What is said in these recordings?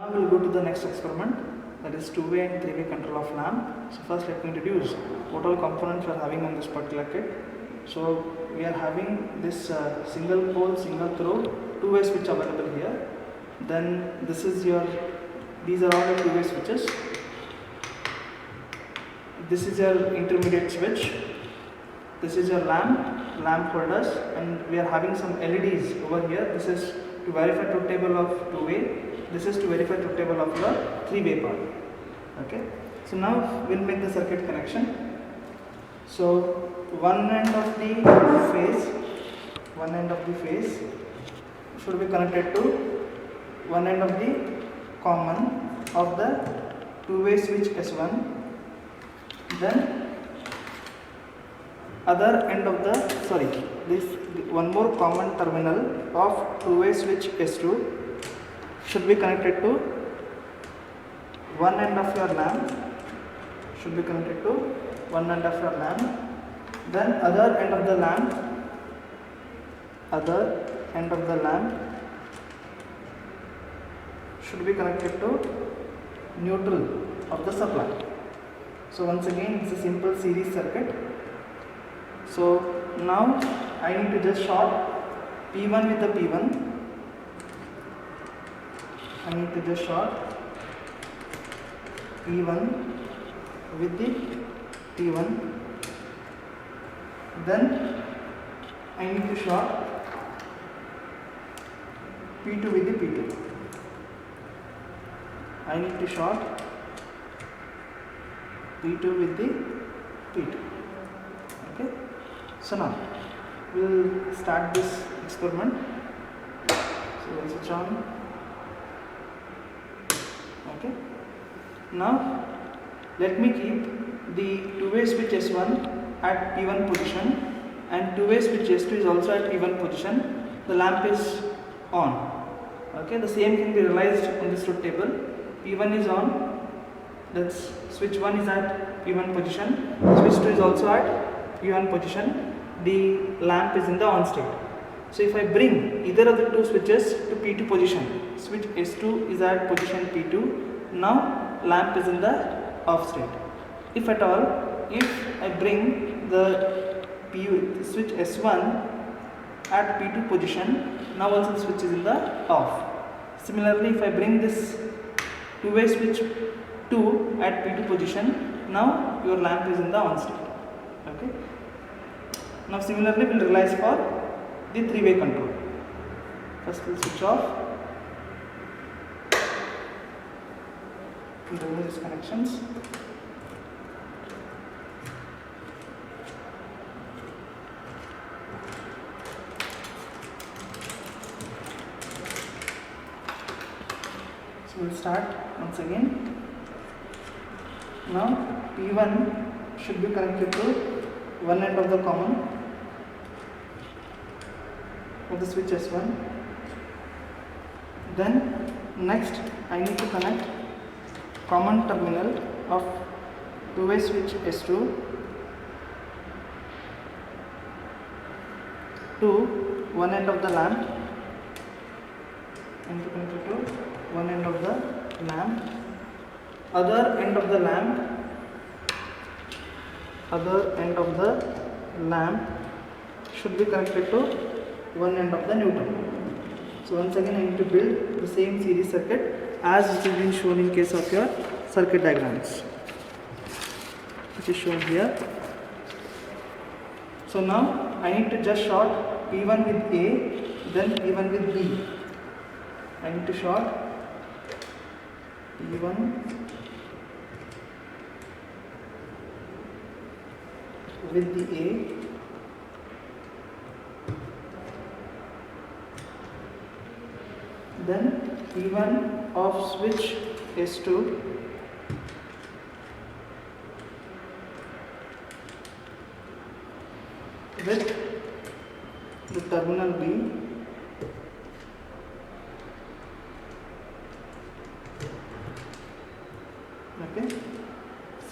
Now we will go to the next experiment, that is two-way and three-way control of lamp. So first let me introduce what all components we are having on this particular kit. So we are having this single pole, single throw, two-way switch available here. Then these are all the two-way switches. This is your intermediate switch. This is your lamp holders, and we are having some LEDs over here. This is to verify truth table of two-way. This is to verify truth table of the three-way part. Okay. So now we'll make the circuit connection. So one end of the phase should be connected to one end of the common of the two-way switch S1. Then other end of one more common terminal of two-way switch S2 should be connected to one end of your lamp. Then other end of the lamp should be connected to neutral of the supply. So once again, it's a simple series circuit. So now I need to just short P1 with the P1. I need to just short P1 with the P1. Then I need to short P2 with the P2. I need to short P2 with the P2. Okay. So now we will start this experiment. So we'll switch on. Okay. Now let me keep the two-way switch S1 at P1 position and two-way switch S2 is also at P1 position. The lamp is on. Okay. The same can be realized on this truth table. P1 is on. That's switch 1 is at P1 position. Switch 2 is also at P1 position. The lamp is in the on state. So if I bring either of the two switches to P2 position, switch S2 is at position P2, now lamp is in the off state. If at all, if I bring the switch S1 at P2 position, now also the switch is in the off. Similarly, if I bring this two-way switch 2 at P2 position, now your lamp is in the on state. Okay. Now similarly, we will realize for the three-way control. First we will switch off. Remove these connections. So we will start once again. Now P1 should be connected to one end of the common of the switch S1. Then next I need to connect common terminal of two-way switch S2 to one end of the lamp. I need to connect it to one end of the lamp. Other end of the lamp should be connected to one end of the neutral. So once again I need to build the same series circuit as it has been shown in case of your circuit diagrams, which is shown here. So now I need to just short P1 with A, then P1 with B. I need to short P1 with the A, then P1 of switch S2 with the terminal B, okay.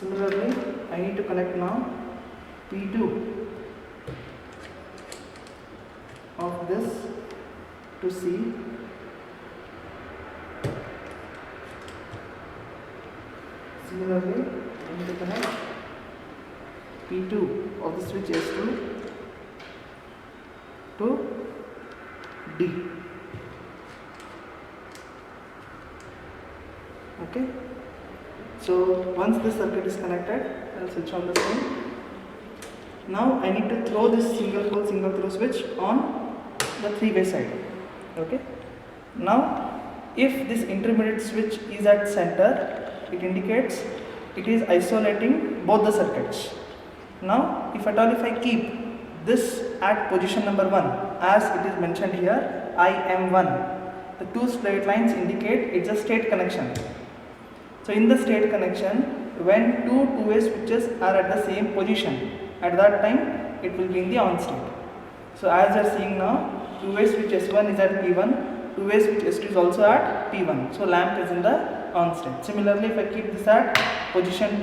Similarly, I need to connect now P2 of this to C Similarly, I need to connect P2 of the switch S2 to D. Okay. So once this circuit is connected, I'll switch on the same. Now I need to throw this single pole single throw switch on the three-way side. Okay. Now if this intermediate switch is at center, it indicates it is isolating both the circuits. Now if at all if I keep this at position number 1 as it is mentioned here, IM1, the two straight lines indicate it's a state connection. So in the state connection, when two two-way switches are at the same position, at that time it will be in the on state. So as you are seeing now, two-way switch S1 is at P1, two-way switch S2 is also at P1. So lamp is in the on state. Similarly, if I keep this at position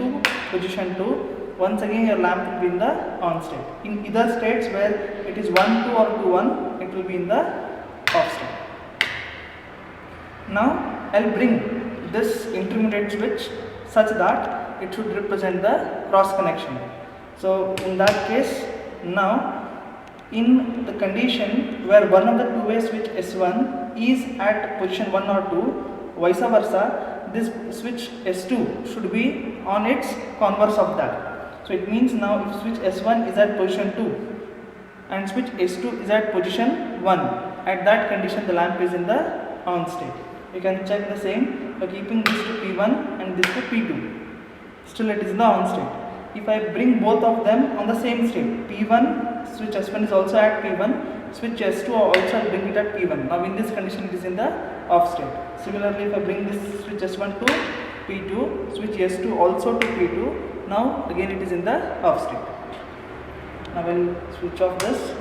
2, once again your lamp will be in the on state. In either states where it is 1, 2 or 2, 1, it will be in the off state. Now I'll bring this intermediate switch such that it should represent the cross connection. So in that case, now in the condition where one of the two-way switch S1 is at position 1 or 2, vice versa, this switch S2 should be on its converse of that. So it means now if switch S1 is at position 2 and switch S2 is at position 1, at that condition the lamp is in the on state. You can check the same by keeping this to P1 and this to P2. Still it is in the on state. If I bring both of them on the same state, P1, switch S1 is also at P1, switch S2 also bring it at P1. Now in this condition it is in the off state. Similarly, if I bring this switch S1 to P2, switch S2 also to P2, now again it is in the off state. Now I will switch off this.